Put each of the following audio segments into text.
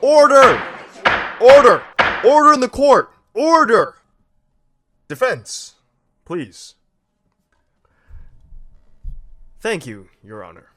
Order! Order! Order in the court! Order! Defense, please. Thank you, Your Honor.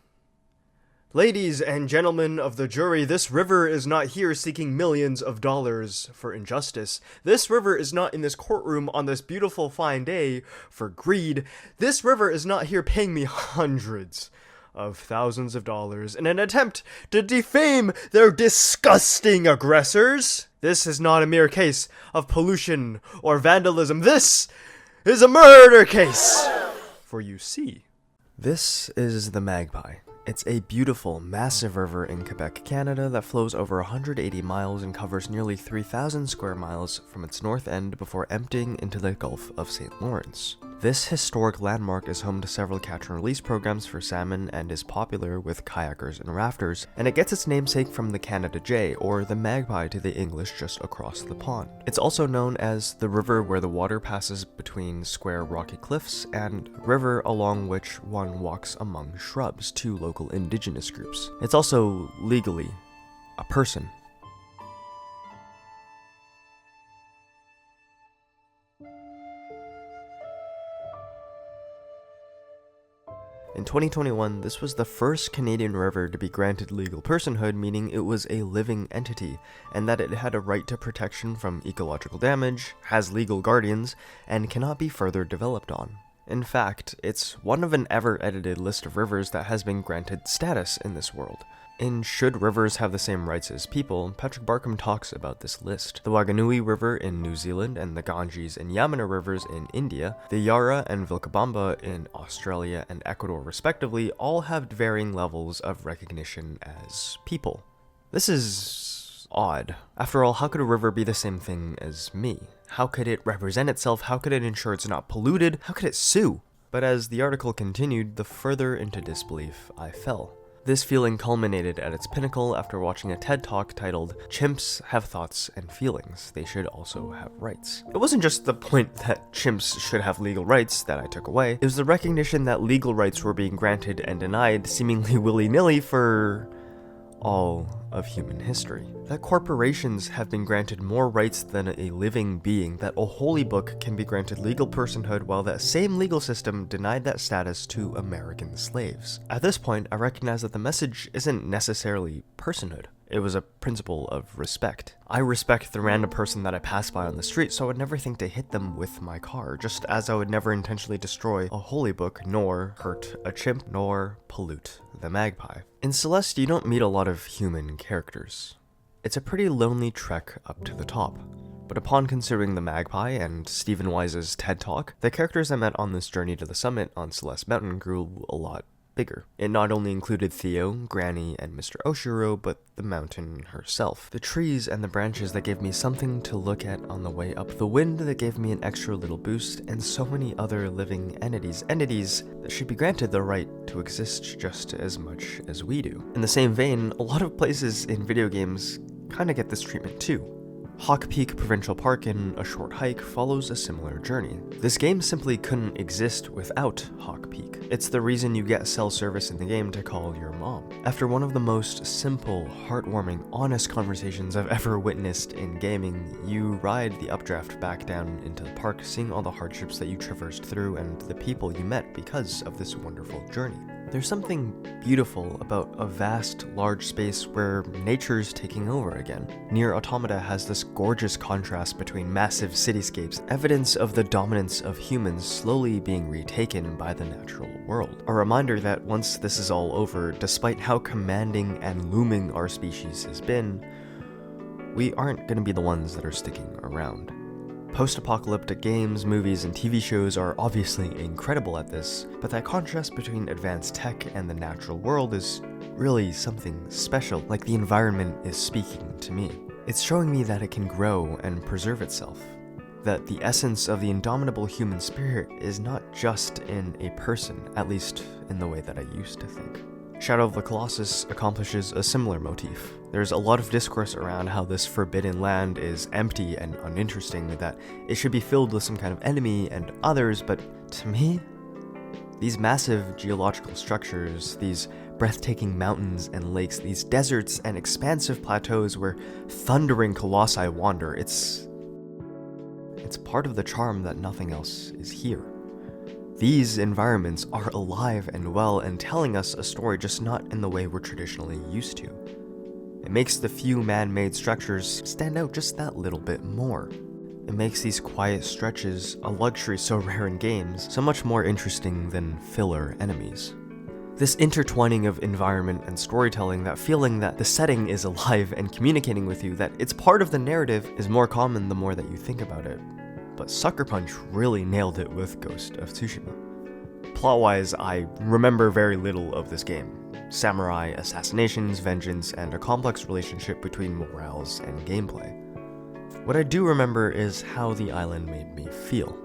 Ladies and gentlemen of the jury, this river is not here seeking millions of dollars for injustice. This river is not in this courtroom on this beautiful fine day for greed. This river is not here paying me hundreds of thousands of dollars in an attempt to defame their disgusting aggressors. This is not a mere case of pollution or vandalism. This is a murder case. For you see, this is the Magpie. It's a beautiful, massive river in Quebec, Canada that flows over 180 miles and covers nearly 3,000 square miles from its north end before emptying into the Gulf of St. Lawrence. This historic landmark is home to several catch and release programs for salmon and is popular with kayakers and rafters, and it gets its namesake from the Canada Jay, or the magpie to the English just across the pond. It's also known as the river where the water passes between square rocky cliffs, and river along which one walks among shrubs to local indigenous groups. It's also legally a person. In 2021, this was the first Canadian river to be granted legal personhood, meaning it was a living entity, and that it had a right to protection from ecological damage, has legal guardians, and cannot be further developed on. In fact, it's one of an ever-edited list of rivers that has been granted status in this world. In Should Rivers Have the Same Rights as People, Patrick Barkham talks about this list. The Wanganui River in New Zealand and the Ganges and Yamuna rivers in India, the Yarra and Vilcabamba in Australia and Ecuador respectively, all have varying levels of recognition as people. This is odd. After all, how could a river be the same thing as me? How could it represent itself? How could it ensure it's not polluted? How could it sue? But as the article continued, the further into disbelief I fell. This feeling culminated at its pinnacle after watching a TED Talk titled, "Chimps Have Thoughts and Feelings. They Should Also Have Rights." It wasn't just the point that chimps should have legal rights that I took away, it was the recognition that legal rights were being granted and denied seemingly willy-nilly for all of human history. That corporations have been granted more rights than a living being, that a holy book can be granted legal personhood while that same legal system denied that status to American slaves. At this point, I recognize that the message isn't necessarily personhood. It was a principle of respect. I respect the random person that I pass by on the street, so I would never think to hit them with my car, just as I would never intentionally destroy a holy book, nor hurt a chimp, nor pollute the magpie. In Celeste, you don't meet a lot of human characters. It's a pretty lonely trek up to the top. But upon considering the magpie and Stephen Wise's TED Talk, the characters I met on this journey to the summit on Celeste Mountain grew a lot bigger. It not only included Theo, Granny, and Mr. Oshiro, but the mountain herself. The trees and the branches that gave me something to look at on the way up, the wind that gave me an extra little boost, and so many other living entities that should be granted the right to exist just as much as we do. In the same vein, a lot of places in video games kinda get this treatment too. Hawk Peak Provincial Park in A Short Hike follows a similar journey. This game simply couldn't exist without Hawk Peak. It's the reason you get cell service in the game to call your mom. After one of the most simple, heartwarming, honest conversations I've ever witnessed in gaming, you ride the updraft back down into the park, seeing all the hardships that you traversed through and the people you met because of this wonderful journey. There's something beautiful about a vast, large space where nature's taking over again. Nier Automata has this gorgeous contrast between massive cityscapes, evidence of the dominance of humans slowly being retaken by the natural world. A reminder that once this is all over, despite how commanding and looming our species has been, we aren't going to be the ones that are sticking around. Post-apocalyptic games, movies, and TV shows are obviously incredible at this, but that contrast between advanced tech and the natural world is really something special, like the environment is speaking to me. It's showing me that it can grow and preserve itself, that the essence of the indomitable human spirit is not just in a person, at least in the way that I used to think. Shadow of the Colossus accomplishes a similar motif. There's a lot of discourse around how this forbidden land is empty and uninteresting, that it should be filled with some kind of enemy and others, but to me, these massive geological structures, these breathtaking mountains and lakes, these deserts and expansive plateaus where thundering colossi wander. It's part of the charm that nothing else is here. These environments are alive and well and telling us a story, just not in the way we're traditionally used to. It makes the few man-made structures stand out just that little bit more. It makes these quiet stretches, a luxury so rare in games, so much more interesting than filler enemies. This intertwining of environment and storytelling, that feeling that the setting is alive and communicating with you, that it's part of the narrative, is more common the more that you think about it. But Sucker Punch really nailed it with Ghost of Tsushima. Plot-wise, I remember very little of this game. Samurai, assassinations, vengeance, and a complex relationship between morals and gameplay. What I do remember is how the island made me feel.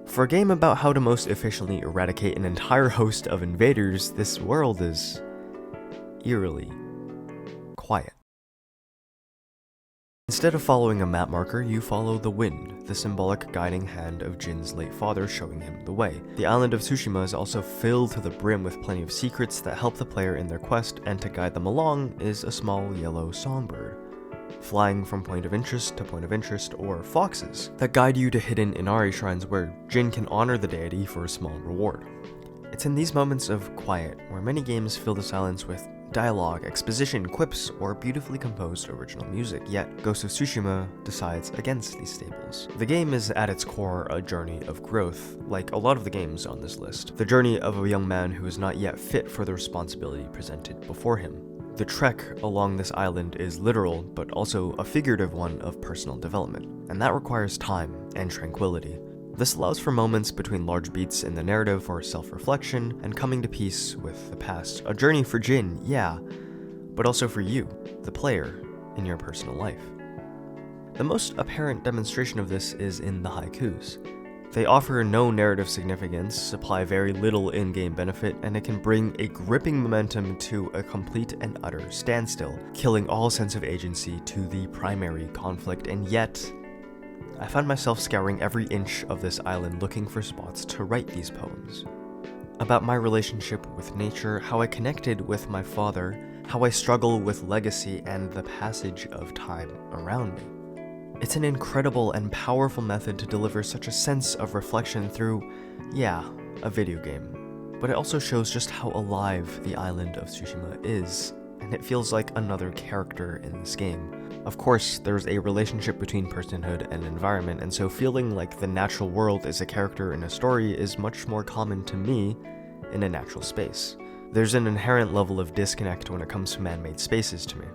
For a game about how to most efficiently eradicate an entire host of invaders, this world is eerily quiet. Instead of following a map marker, you follow the wind, the symbolic guiding hand of Jin's late father showing him the way. The island of Tsushima is also filled to the brim with plenty of secrets that help the player in their quest, and to guide them along is a small yellow songbird, flying from point of interest to point of interest, or foxes, that guide you to hidden Inari shrines where Jin can honor the deity for a small reward. It's in these moments of quiet where many games fill the silence with dialogue, exposition, quips, or beautifully composed original music, yet Ghost of Tsushima decides against these staples. The game is at its core a journey of growth, like a lot of the games on this list. The journey of a young man who is not yet fit for the responsibility presented before him. The trek along this island is literal, but also a figurative one of personal development, and that requires time and tranquility. This allows for moments between large beats in the narrative for self-reflection and coming to peace with the past. A journey for Jin, yeah, but also for you, the player, in your personal life. The most apparent demonstration of this is in the haikus. They offer no narrative significance, supply very little in-game benefit, and it can bring a gripping momentum to a complete and utter standstill, killing all sense of agency to the primary conflict, and yet I found myself scouring every inch of this island looking for spots to write these poems. About my relationship with nature, how I connected with my father, how I struggle with legacy and the passage of time around me. It's an incredible and powerful method to deliver such a sense of reflection through, yeah, a video game. But it also shows just how alive the island of Tsushima is, and it feels like another character in this game. Of course, there's a relationship between personhood and environment, and so feeling like the natural world is a character in a story is much more common to me in a natural space. There's an inherent level of disconnect when it comes to man-made spaces to me.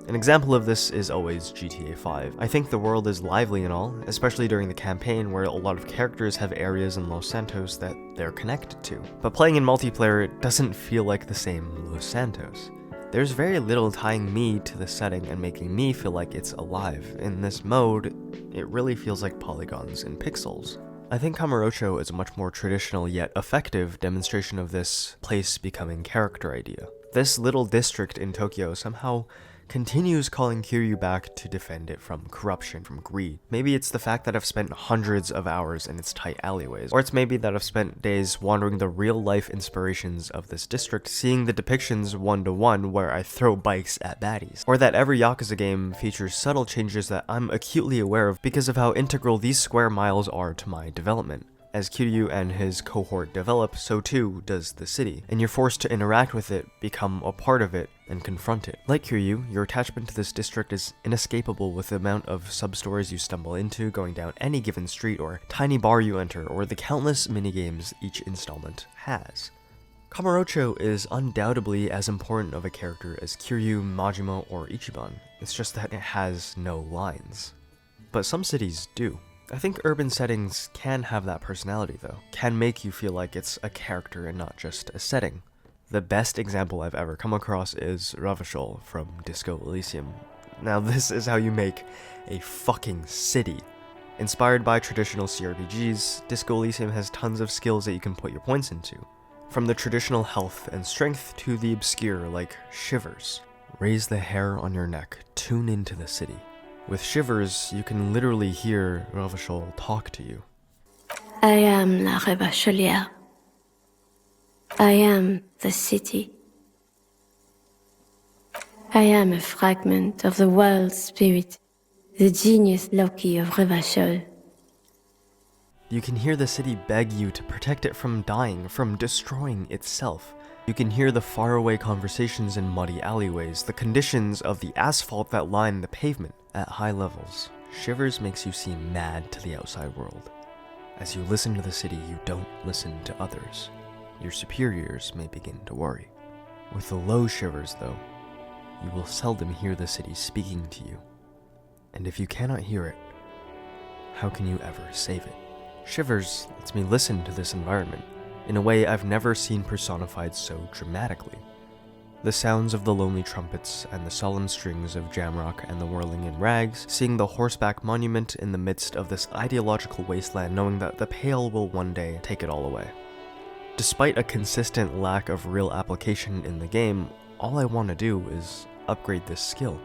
An example of this is always GTA 5. I think the world is lively and all, especially during the campaign where a lot of characters have areas in Los Santos that they're connected to. But playing in multiplayer, it doesn't feel like the same Los Santos. There's very little tying me to the setting and making me feel like it's alive. In this mode, it really feels like polygons and pixels. I think Kamurocho is a much more traditional yet effective demonstration of this place becoming character idea. This little district in Tokyo somehow continues calling Kiryu back to defend it from corruption, from greed. Maybe it's the fact that I've spent hundreds of hours in its tight alleyways, or it's maybe that I've spent days wandering the real-life inspirations of this district, seeing the depictions one-to-one where I throw bikes at baddies, or that every Yakuza game features subtle changes that I'm acutely aware of because of how integral these square miles are to my development. As Kiryu and his cohort develop, so too does the city, and you're forced to interact with it, become a part of it, and confront it. Like Kiryu, your attachment to this district is inescapable with the amount of sub-stories you stumble into, going down any given street or tiny bar you enter, or the countless minigames each installment has. Kamurocho is undoubtedly as important of a character as Kiryu, Majima, or Ichiban. It's just that it has no lines. But some cities do. I think urban settings can have that personality though, can make you feel like it's a character and not just a setting. The best example I've ever come across is Ravachol from Disco Elysium. Now this is how you make a fucking city. Inspired by traditional CRPGs, Disco Elysium has tons of skills that you can put your points into. From the traditional health and strength to the obscure like Shivers. Raise the hair on your neck, tune into the city. With Shivers, you can literally hear Ravachol talk to you. I am la Ravacholière. I am the city. I am a fragment of the world's spirit, the genius Loki of Revachol. You can hear the city beg you to protect it from dying, from destroying itself. You can hear the faraway conversations in muddy alleyways, the conditions of the asphalt that line the pavement at high levels. Shivers makes you seem mad to the outside world. As you listen to the city, you don't listen to others. Your superiors may begin to worry. With the low shivers, though, you will seldom hear the city speaking to you. And if you cannot hear it, how can you ever save it? Shivers lets me listen to this environment in a way I've never seen personified so dramatically. The sounds of the lonely trumpets and the solemn strings of jamrock and the whirling in rags, seeing the horseback monument in the midst of this ideological wasteland, knowing that the Pale will one day take it all away. Despite a consistent lack of real application in the game, all I want to do is upgrade this skill.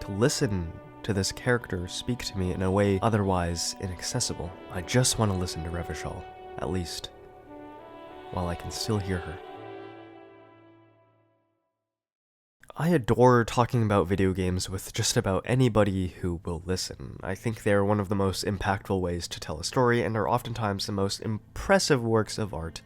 To listen to this character speak to me in a way otherwise inaccessible. I just want to listen to Revachol, at least, while I can still hear her. I adore talking about video games with just about anybody who will listen. I think they are one of the most impactful ways to tell a story and are oftentimes the most impressive works of art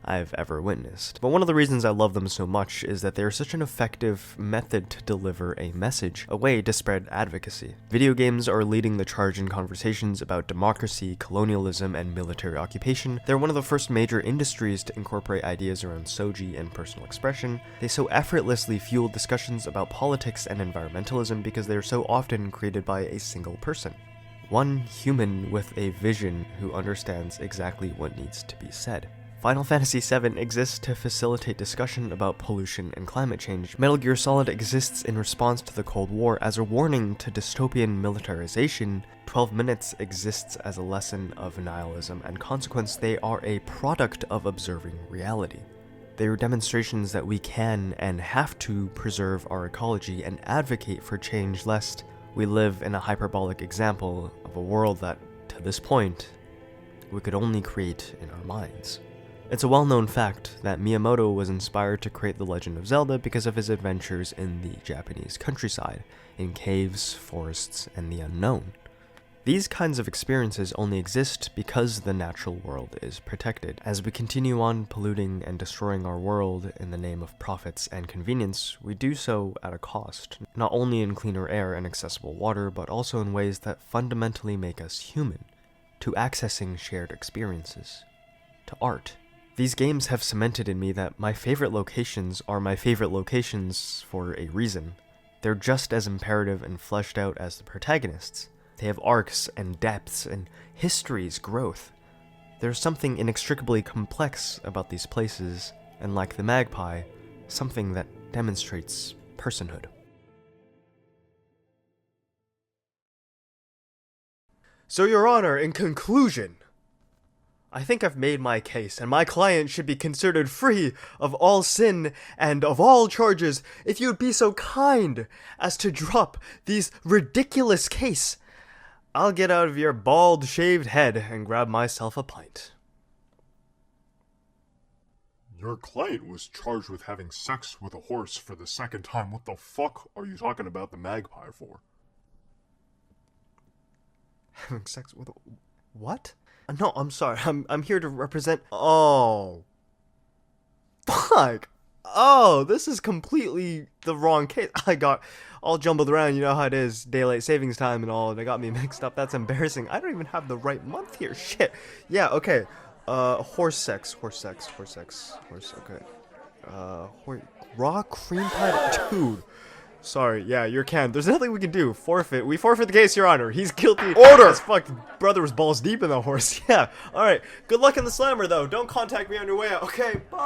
I've ever witnessed. But one of the reasons I love them so much is that they are such an effective method to deliver a message, a way to spread advocacy. Video games are leading the charge in conversations about democracy, colonialism, and military occupation. They're one of the first major industries to incorporate ideas around soji and personal expression. They so effortlessly fuel discussions about politics and environmentalism because they are so often created by a single person. One human with a vision who understands exactly what needs to be said. Final Fantasy VII exists to facilitate discussion about pollution and climate change. Metal Gear Solid exists in response to the Cold War as a warning to dystopian militarization. 12 Minutes exists as a lesson of nihilism and consequence. They are a product of observing reality. They are demonstrations that we can and have to preserve our ecology and advocate for change lest we live in a hyperbolic example of a world that, to this point, we could only create in our minds. It's a well-known fact that Miyamoto was inspired to create The Legend of Zelda because of his adventures in the Japanese countryside, in caves, forests, and the unknown. These kinds of experiences only exist because the natural world is protected. As we continue on polluting and destroying our world in the name of profits and convenience, we do so at a cost, not only in cleaner air and accessible water, but also in ways that fundamentally make us human, to accessing shared experiences, to art. These games have cemented in me that my favorite locations are my favorite locations for a reason. They're just as imperative and fleshed out as the protagonists. They have arcs and depths and histories, growth. There's something inextricably complex about these places, and like the magpie, something that demonstrates personhood. So, Your Honor, in conclusion, I think I've made my case, and my client should be considered free of all sin and of all charges if you'd be so kind as to drop these ridiculous case. I'll get out of your bald, shaved head and grab myself a pint. Your client was charged with having sex with a horse for the second time. What the fuck are you talking about the magpie for? Having sex with a... What? No, I'm sorry. I'm here to represent... Oh. Fuck. Oh, this is completely the wrong case. I got all jumbled around. You know how it is. Daylight savings time and all. They got me mixed up. That's embarrassing. I don't even have the right month here. Shit. Yeah, okay. Horse sex. Okay. Raw cream pie. Dude. Sorry, yeah, you're canned. There's nothing we can do. Forfeit. We forfeit the case, Your Honor. He's guilty. Order! His fucking brother was balls deep in the horse. Yeah. Alright. Good luck in the slammer, though. Don't contact me on your way out. Okay, bye!